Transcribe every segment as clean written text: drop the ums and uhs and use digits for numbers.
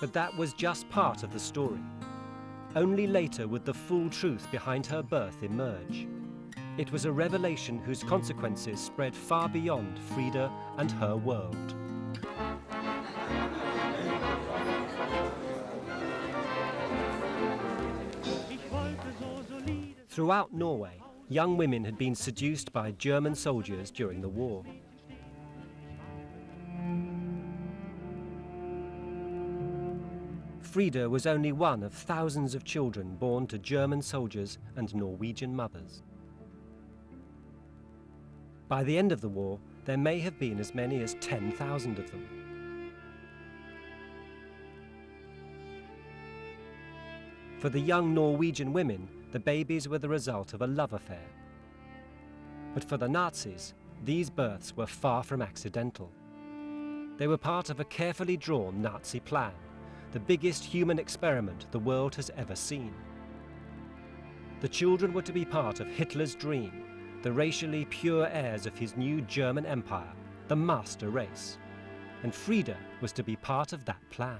But that was just part of the story. Only later would the full truth behind her birth emerge. It was a revelation whose consequences spread far beyond Frida and her world. Throughout Norway, young women had been seduced by German soldiers during the war. Frida was only one of thousands of children born to German soldiers and Norwegian mothers. By the end of the war, there may have been as many as 10,000 of them. For the young Norwegian women, the babies were the result of a love affair. But for the Nazis, these births were far from accidental. They were part of a carefully drawn Nazi plan, the biggest human experiment the world has ever seen. The children were to be part of Hitler's dream, the racially pure heirs of his new German empire, the master race. And Frida was to be part of that plan.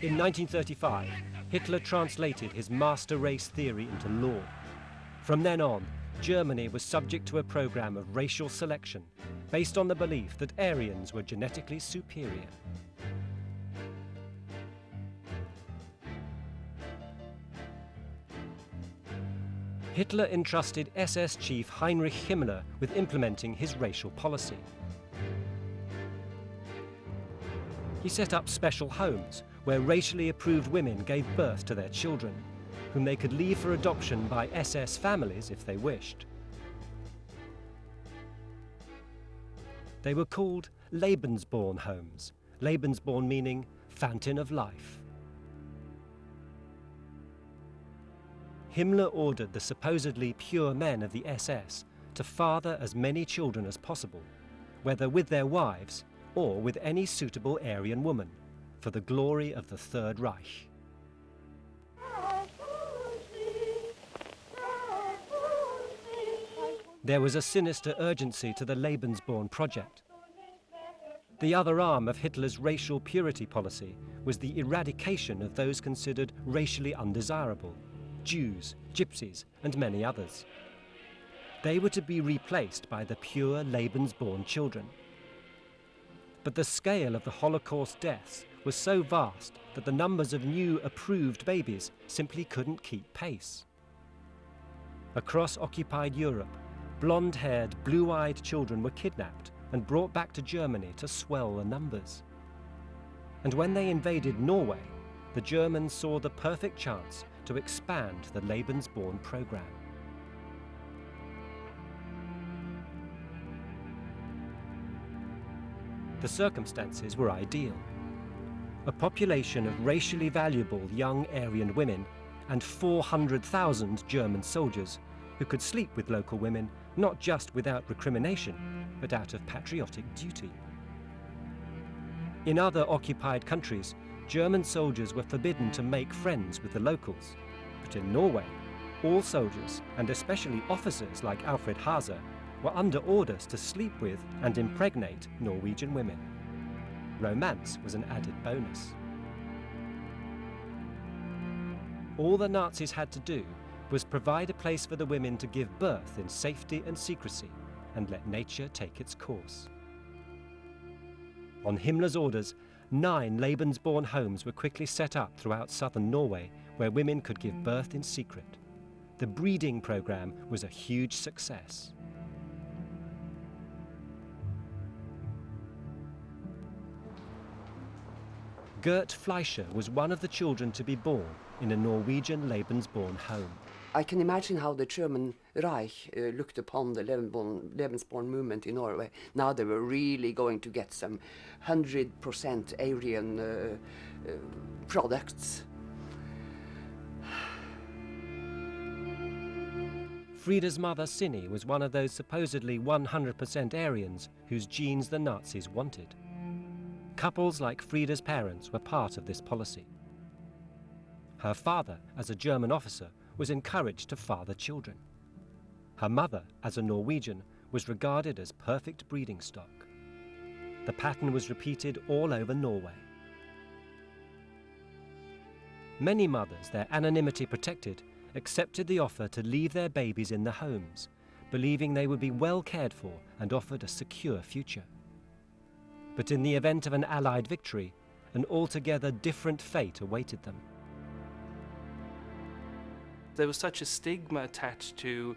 In 1935, Hitler translated his master race theory into law. From then on, Germany was subject to a program of racial selection based on the belief that Aryans were genetically superior. Hitler entrusted SS chief Heinrich Himmler with implementing his racial policy. He set up special homes where racially approved women gave birth to their children, whom they could leave for adoption by SS families if they wished. They were called Lebensborn homes, Lebensborn meaning fountain of life. Himmler ordered the supposedly pure men of the SS to father as many children as possible, whether with their wives or with any suitable Aryan woman, for the glory of the Third Reich. There was a sinister urgency to the Lebensborn project. The other arm of Hitler's racial purity policy was the eradication of those considered racially undesirable, Jews, Gypsies, and many others. They were to be replaced by the pure Lebensborn children. But the scale of the Holocaust deaths was so vast that the numbers of new approved babies simply couldn't keep pace. Across occupied Europe, blonde-haired, blue-eyed children were kidnapped and brought back to Germany to swell the numbers. And when they invaded Norway, the Germans saw the perfect chance to expand the Lebensborn program. The circumstances were ideal. A population of racially valuable young Aryan women and 400,000 German soldiers who could sleep with local women not just without recrimination, but out of patriotic duty. In other occupied countries, German soldiers were forbidden to make friends with the locals. But in Norway, all soldiers, and especially officers like Alfred Haase, were under orders to sleep with and impregnate Norwegian women. Romance was an added bonus. All the Nazis had to do was provide a place for the women to give birth in safety and secrecy and let nature take its course. On Himmler's orders, 9 Lebensborn homes were quickly set up throughout southern Norway where women could give birth in secret. The breeding program was a huge success. Gert Fleischer was one of the children to be born in a Norwegian Lebensborn home. I can imagine how the German Reich looked upon the Lebensborn movement in Norway. Now they were really going to get some 100% Aryan products. Frida's mother, Sinni, was one of those supposedly 100% Aryans whose genes the Nazis wanted. Couples like Frida's parents were part of this policy. Her father, as a German officer, was encouraged to father children. Her mother, as a Norwegian, was regarded as perfect breeding stock. the pattern was repeated all over Norway. Many mothers, their anonymity protected, accepted the offer to leave their babies in the homes, believing they would be well cared for and offered a secure future. But in the event of an Allied victory, an altogether different fate awaited them. There was such a stigma attached to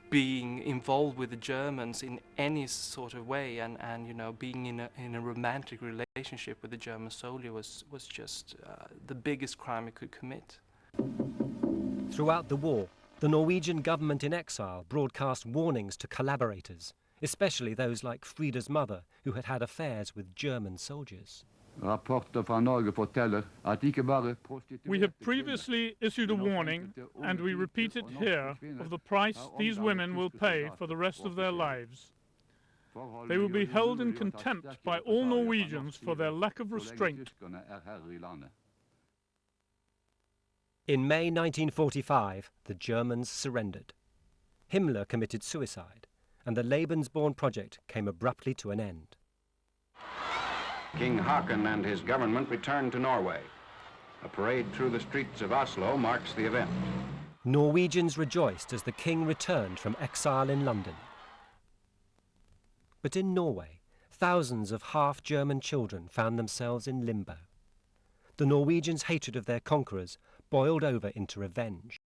being involved with the Germans in any sort of way, and you know, being in a romantic relationship with a German soldier was just the biggest crime he could commit. Throughout the war, the Norwegian government in exile broadcast warnings to collaborators, especially those like Frida's mother, who had had affairs with German soldiers. We have previously issued a warning, and we repeat it here, of the price these women will pay for the rest of their lives. They will be held in contempt by all Norwegians for their lack of restraint. In May 1945, the Germans surrendered. Himmler committed suicide, and the Lebensborn project came abruptly to an end. King Haakon and his government returned to Norway. A parade through the streets of Oslo marks the event. Norwegians rejoiced as the king returned from exile in London. But in Norway, thousands of half-German children found themselves in limbo. The Norwegians' hatred of their conquerors boiled over into revenge.